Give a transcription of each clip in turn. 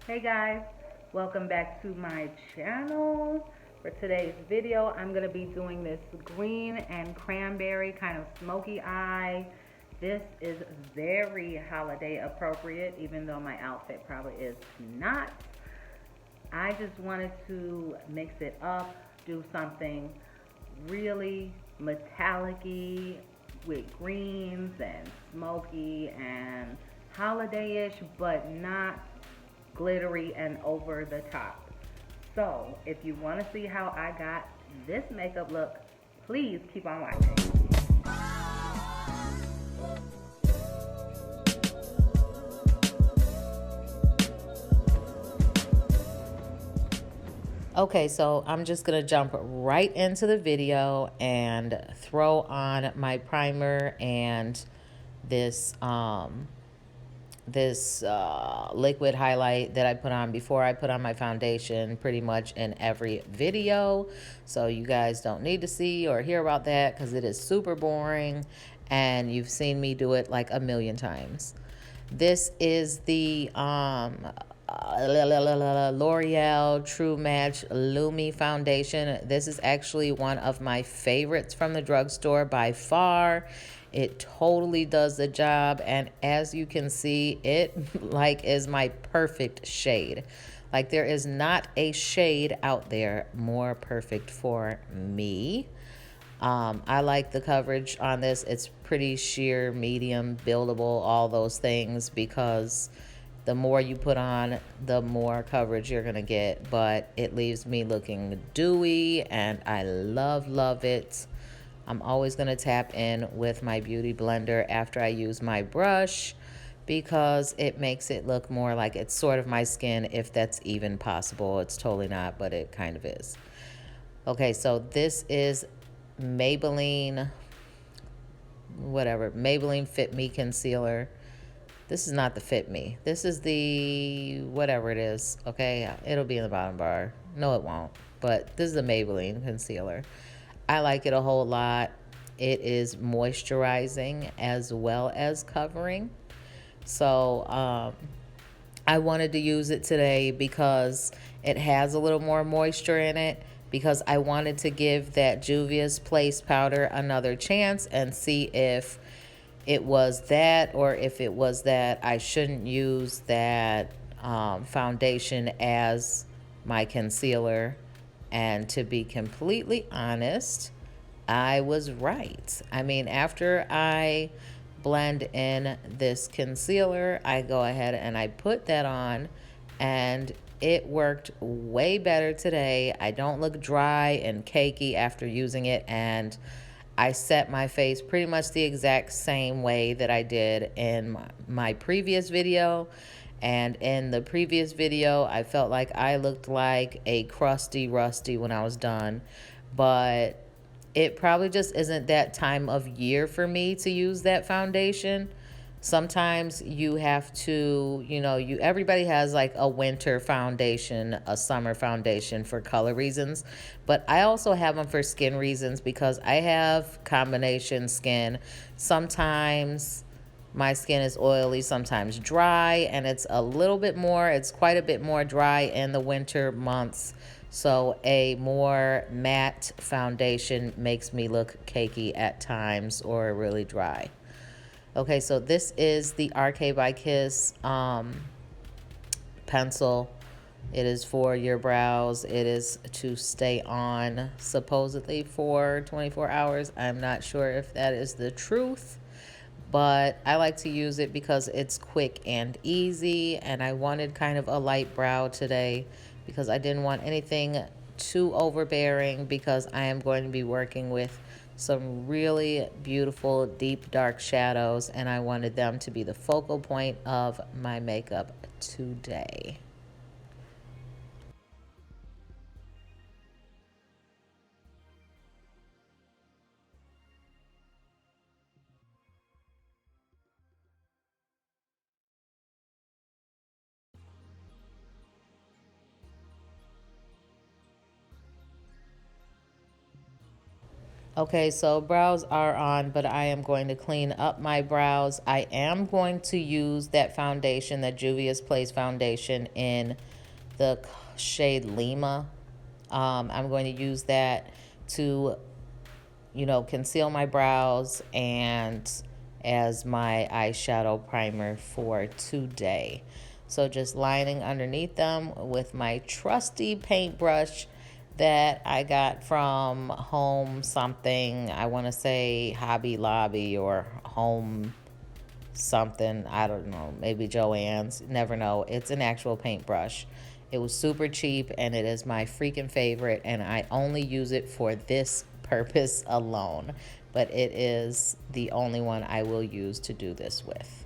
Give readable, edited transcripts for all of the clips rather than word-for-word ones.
Hey guys, welcome back to my channel. For today's video, I'm going to be doing this green and cranberry kind of smoky eye. This is very holiday appropriate, even though my outfit probably is not. I just wanted to mix it up, do something really metallic-y with greens and smoky and holiday-ish, but not glittery and over the top. So if you want to see how I got this makeup look, please keep on watching. Okay, so I'm just gonna jump right into the video and throw on my primer and this liquid highlight that I put on before I put on my foundation pretty much in every video. So you guys don't need to see or hear about that because it is super boring and you've seen me do it like a million times. This is the L'Oreal True Match Lumi Foundation. This is actually one of my favorites from the drugstore by far. It totally does the job, and as you can see, it like is my perfect shade. Like there is not a shade out there more perfect for me. I like the coverage on this. It's pretty sheer, medium, buildable, all those things, because the more you put on, the more coverage you're gonna get, but it leaves me looking dewy and I love it. I'm always gonna tap in with my beauty blender after I use my brush because it makes it look more like it's sort of my skin, if that's even possible. It's totally not, but it kind of is. Okay, so this is Maybelline, Maybelline Fit Me Concealer. This is not the Fit Me. This is the whatever it is, okay? It'll be in the bottom bar. No, it won't. But this is a Maybelline concealer. I like it a whole lot. It is moisturizing as well as covering. So I wanted to use it today because it has a little more moisture in it, because I wanted to give that Juvia's Place powder another chance and see if it was that, or if it was that I shouldn't use that foundation as my concealer. And to be completely honest, I was right. I mean, after I blend in this concealer, I go ahead and I put that on, and it worked way better today. I don't look dry and cakey after using it, and I set my face pretty much the exact same way that I did in my previous video. And in the previous video, I felt like I looked like a crusty rusty when I was done. But it probably just isn't that time of year for me to use that foundation. Sometimes you have to, everybody has like a winter foundation, a summer foundation for color reasons, but I also have them for skin reasons because I have combination skin. Sometimes my skin is oily, sometimes dry, and it's quite a bit more dry in the winter months. So a more matte foundation makes me look cakey at times or really dry. Okay, so this is the RK by Kiss pencil. It is for your brows. It is to stay on supposedly for 24 hours. I'm not sure if that is the truth, but I like to use it because it's quick and easy, and I wanted kind of a light brow today because I didn't want anything too overbearing, because I am going to be working with some really beautiful deep dark shadows, and I wanted them to be the focal point of my makeup today. Okay, so brows are on, but I am going to clean up my brows. I am going to use that foundation, that Juvia's Place foundation in the shade Lima. I'm going to use that to, conceal my brows and as my eyeshadow primer for today. So just lining underneath them with my trusty paintbrush that I got from Home something. I want to say Hobby Lobby or Home something. I don't know. Maybe Joann's. Never know. It's an actual paintbrush. It was super cheap and it is my freaking favorite. And I only use it for this purpose alone. But it is the only one I will use to do this with.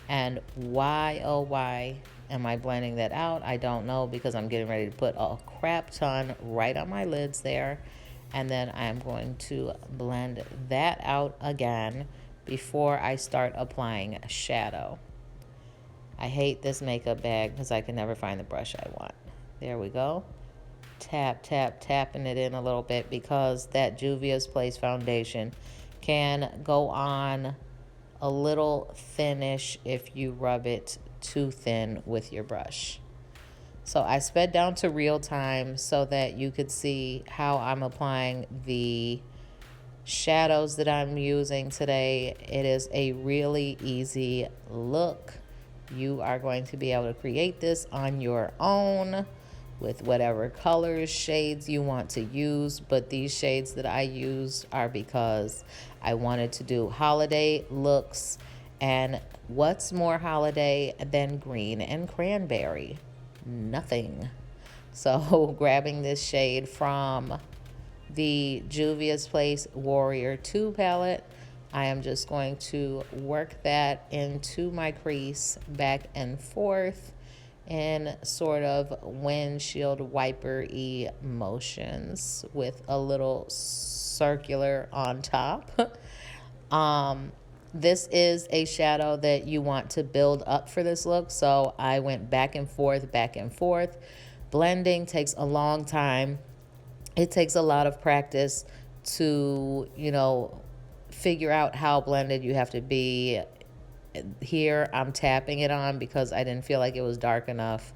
And why, oh, why am I blending that out? I don't know, because I'm getting ready to put a crap ton right on my lids there. And then I'm going to blend that out again before I start applying a shadow. I hate this makeup bag because I can never find the brush I want. There we go. Tap, tap, tapping it in a little bit because that Juvia's Place foundation can go on a little thinnish if you rub it too thin with your brush. So I sped down to real time so that you could see how I'm applying the shadows that I'm using today. It is a really easy look. You are going to be able to create this on your own with whatever colors, shades you want to use. But these shades that I used are because I wanted to do holiday looks. And what's more holiday than green and cranberry? Nothing. So grabbing this shade from the Juvia's Place Warrior 2 palette, I am just going to work that into my crease back and forth in sort of windshield wiper-y motions with a little circular on top. This is a shadow that you want to build up for this look, so I went back and forth, back and forth. Blending takes a long time. It takes a lot of practice to, figure out how blended you have to be. Here, I'm tapping it on because I didn't feel like it was dark enough.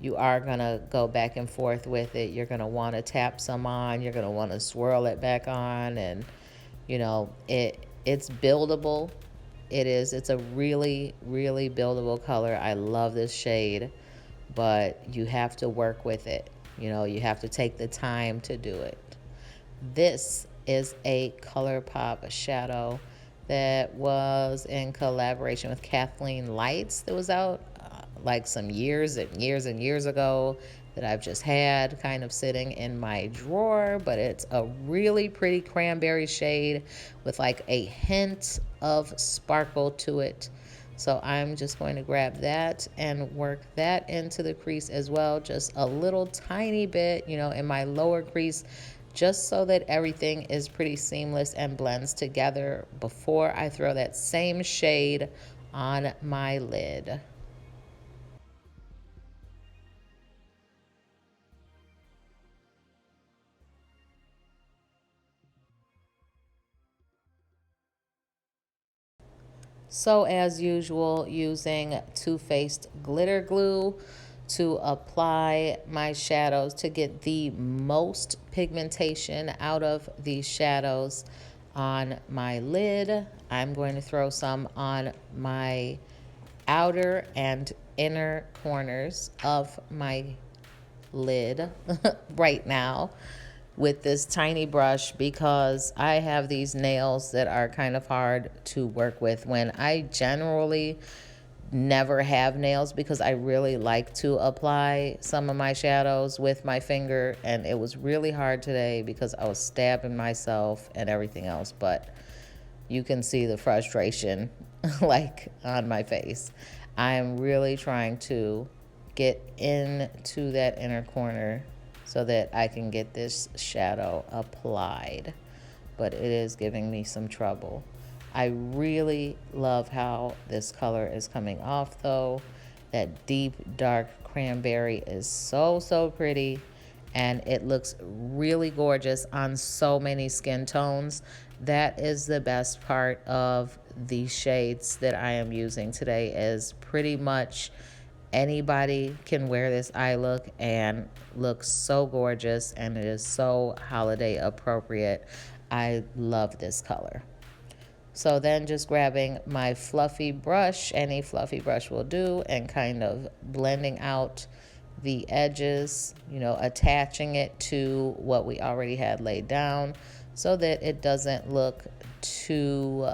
You are going to go back and forth with it. You're going to want to tap some on. You're going to want to swirl it back on. And, it's buildable. It is. It's a really, really buildable color. I love this shade, but you have to work with it. You have to take the time to do it. This is a ColourPop shadow that was in collaboration with Kathleen Lights that was out like some years and years and years ago that I've just had kind of sitting in my drawer, but it's a really pretty cranberry shade with like a hint of sparkle to it. So I'm just going to grab that and work that into the crease as well, just a little tiny bit, in my lower crease, just so that everything is pretty seamless and blends together before I throw that same shade on my lid. So as usual, using Too Faced glitter glue to apply my shadows to get the most pigmentation out of these shadows on my lid. I'm going to throw some on my outer and inner corners of my lid right now with this tiny brush because I have these nails that are kind of hard to work with when I generally never have nails because I really like to apply some of my shadows with my finger, and it was really hard today because I was stabbing myself and everything else, but you can see the frustration like on my face. I'm really trying to get into that inner corner so that I can get this shadow applied, but it is giving me some trouble. I really love how this color is coming off though. That deep dark cranberry is so, so pretty. and it looks really gorgeous on so many skin tones. That is the best part of the shades that I am using today, is pretty much anybody can wear this eye look and look so gorgeous, and it is so holiday appropriate. I love this color. So then just grabbing my fluffy brush, any fluffy brush will do, and kind of blending out the edges, you know, attaching it to what we already had laid down so that it doesn't look too,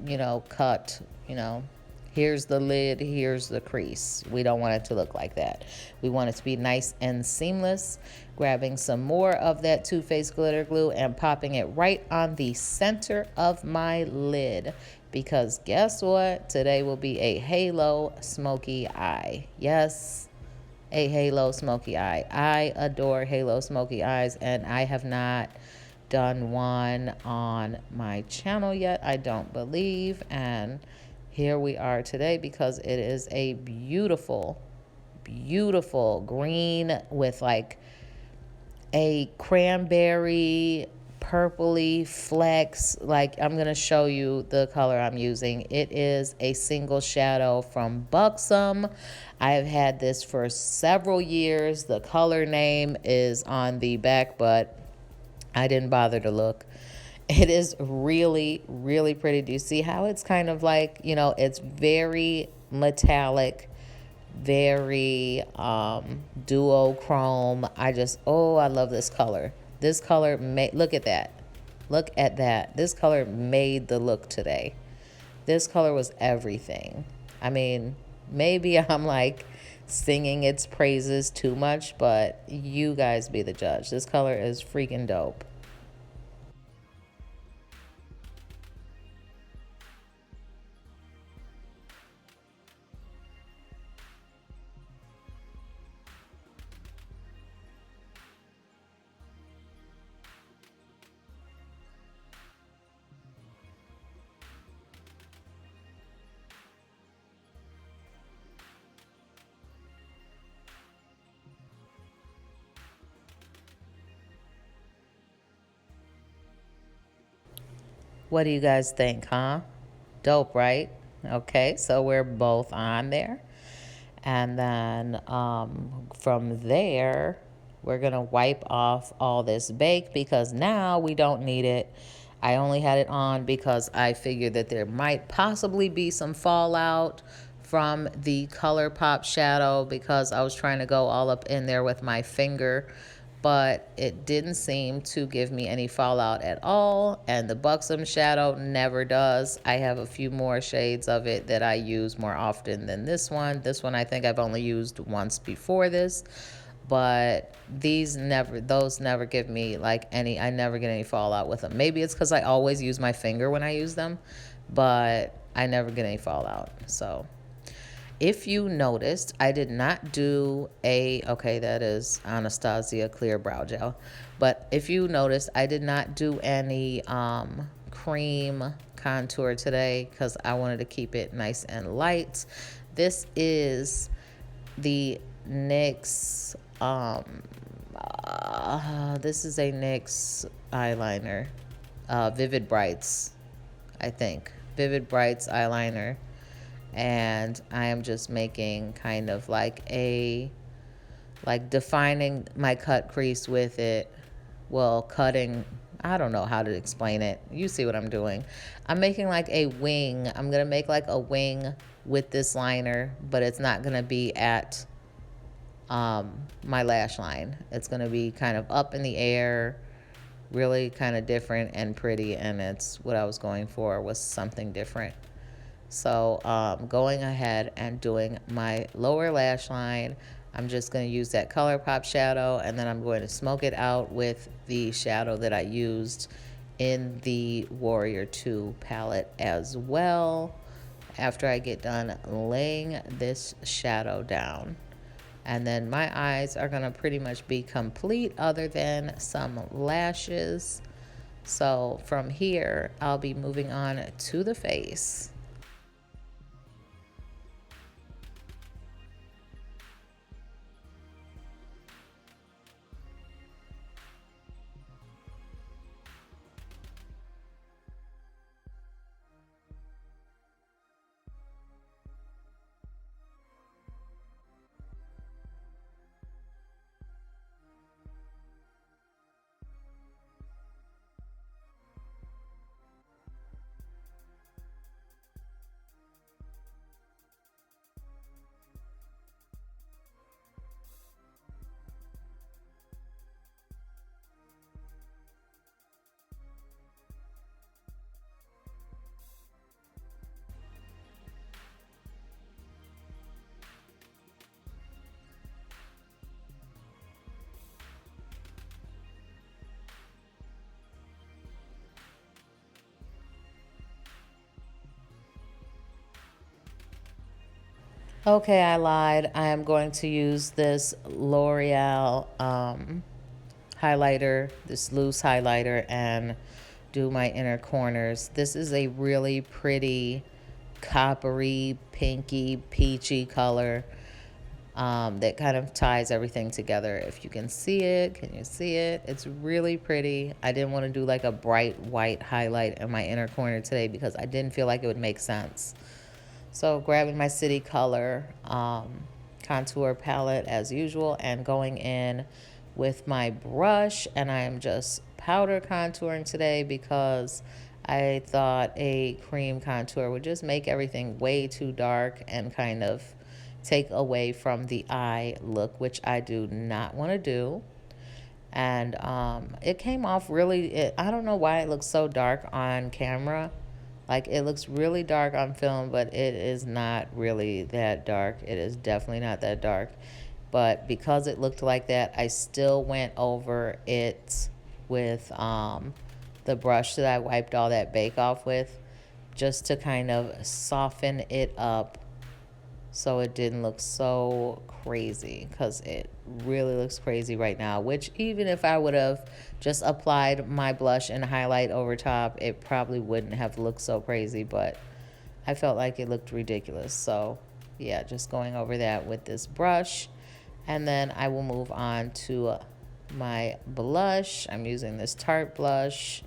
you know, cut, you know. Here's the lid, here's the crease. We don't want it to look like that. We want it to be nice and seamless. Grabbing some more of that Too Faced glitter glue and popping it right on the center of my lid. Because guess what? Today will be a halo smoky eye. Yes, a halo smoky eye. I adore halo smoky eyes, and I have not done one on my channel yet, I don't believe. And here we are today because it is a beautiful, beautiful green with like a cranberry purpley flecks. Like, I'm gonna show you the color I'm using. It is a single shadow from Buxom. I have had this for several years. The color name is on the back, but I didn't bother to look. It is really, really pretty. Do you see how it's kind of like, you know, it's very metallic, very duochrome. I love this color. This color look at that. Look at that. This color made the look today. This color was everything. I mean, maybe I'm like singing its praises too much, but you guys be the judge. This color is freaking dope. What do you guys think, huh? Dope, right? Okay, so we're both on there. And then from there, we're going to wipe off all this bake because now we don't need it. I only had it on because I figured that there might possibly be some fallout from the ColourPop shadow because I was trying to go all up in there with my finger, but it didn't seem to give me any fallout at all, and the Buxom shadow never does. I have a few more shades of it that I use more often than this one. This one I think I've only used once before this, but those never give me like any, I never get any fallout with them. Maybe it's because I always use my finger when I use them, but I never get any fallout. So if you noticed, I did not do okay, that is Anastasia Clear Brow Gel. But if you noticed, I did not do any cream contour today because I wanted to keep it nice and light. This is the NYX, this is a NYX eyeliner, Vivid Brights, I think. Vivid Brights eyeliner. And I am just making kind of like defining my cut crease with it. Well, cutting, I don't know how to explain it. You see what I'm doing. I'm making like a wing. I'm going to make like a wing with this liner, but it's not going to be at my lash line. It's going to be kind of up in the air, really kind of different and pretty, and it's what I was going for, was something different. So going ahead and doing my lower lash line, I'm just going to use that ColourPop shadow, and then I'm going to smoke it out with the shadow that I used in the Warrior 2 palette as well, after I get done laying this shadow down. And then my eyes are going to pretty much be complete other than some lashes. So from here, I'll be moving on to the face. Okay, I lied. I am going to use this L'Oreal highlighter, this loose highlighter, and do my inner corners. This is a really pretty coppery, pinky, peachy color that kind of ties everything together. If you can see it, can you see it? It's really pretty. I didn't want to do like a bright white highlight in my inner corner today because I didn't feel like it would make sense. So grabbing my City Color contour palette as usual and going in with my brush, and I am just powder contouring today because I thought a cream contour would just make everything way too dark and kind of take away from the eye look, which I do not want to do. And it came off really, I don't know why it looks so dark on camera. Like, it looks really dark on film, but it is not really that dark. It is definitely not that dark. But because it looked like that, I still went over it with the brush that I wiped all that bake off with, just to kind of soften it up so it didn't look so crazy, because it really looks crazy right now, which even if I would have just applied my blush and highlight over top, it probably wouldn't have looked so crazy, but I felt like it looked ridiculous. So yeah, just going over that with this brush, and then I will move on to my blush. I'm using this Tarte blush.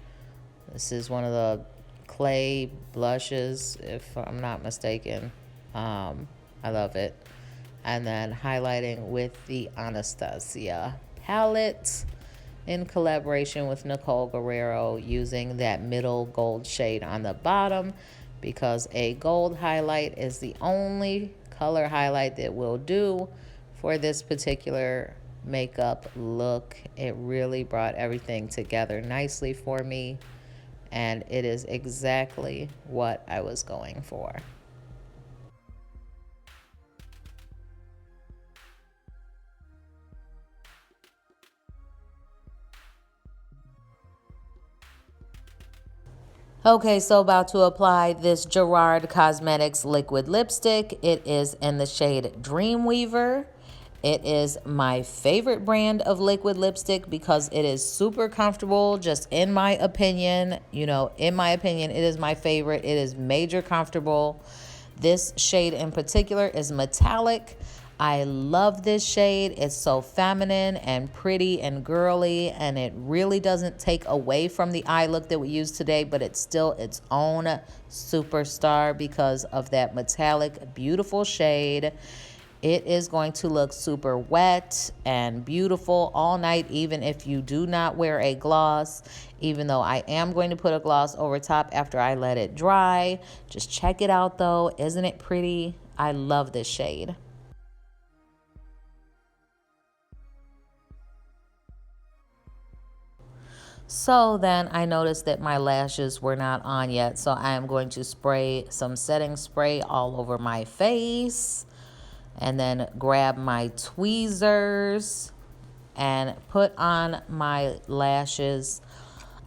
This is one of the clay blushes, if I'm not mistaken. I love it. And then highlighting with the Anastasia palette in collaboration with Nicole Guerrero, using that middle gold shade on the bottom because a gold highlight is the only color highlight that will do for this particular makeup look. It really brought everything together nicely for me, and it is exactly what I was going for. Okay, so about to apply this Gerard Cosmetics liquid lipstick. It is in the shade Dreamweaver. It is my favorite brand of liquid lipstick because it is super comfortable, just in my opinion. In my opinion, it is my favorite. It is major comfortable. This shade in particular is metallic. I love this shade. It's so feminine and pretty and girly, and it really doesn't take away from the eye look that we use today, but it's still its own superstar because of that metallic, beautiful shade. It is going to look super wet and beautiful all night, even if you do not wear a gloss, even though I am going to put a gloss over top after I let it dry. Just check it out though. Isn't it pretty? I love this shade. So then I noticed that my lashes were not on yet. So I am going to spray some setting spray all over my face and then grab my tweezers and put on my lashes.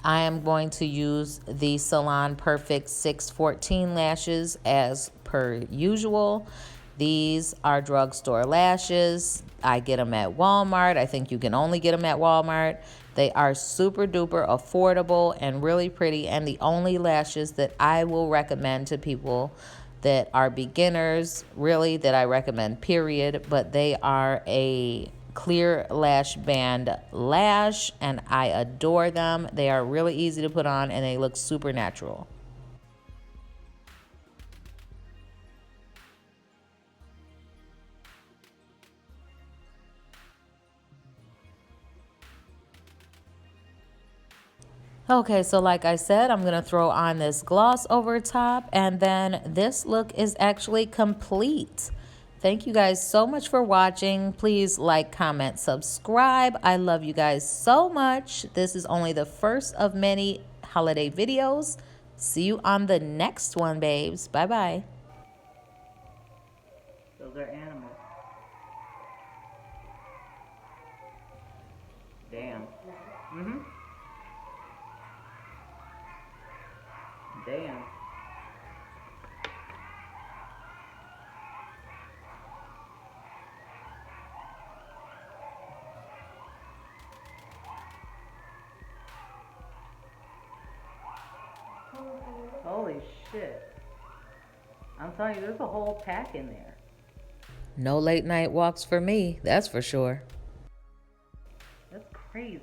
I am going to use the Salon Perfect 614 lashes as per usual. These are drugstore lashes. I get them at Walmart. I think you can only get them at Walmart. They are super duper affordable and really pretty, and the only lashes that I will recommend to people that are beginners, really, that I recommend, period. But they are a clear lash band lash, and I adore them. They are really easy to put on, and they look super natural. Okay, so like I said, I'm gonna throw on this gloss over top, and then this look is actually complete. Thank you guys so much for watching. Please like, comment, subscribe. I love you guys so much. This is only the first of many holiday videos. See you on the next one, babes. Bye-bye. Those are animals. Damn. Mm-hmm. Damn. Holy shit. I'm telling you, there's a whole pack in there. No late night walks for me, that's for sure. That's crazy.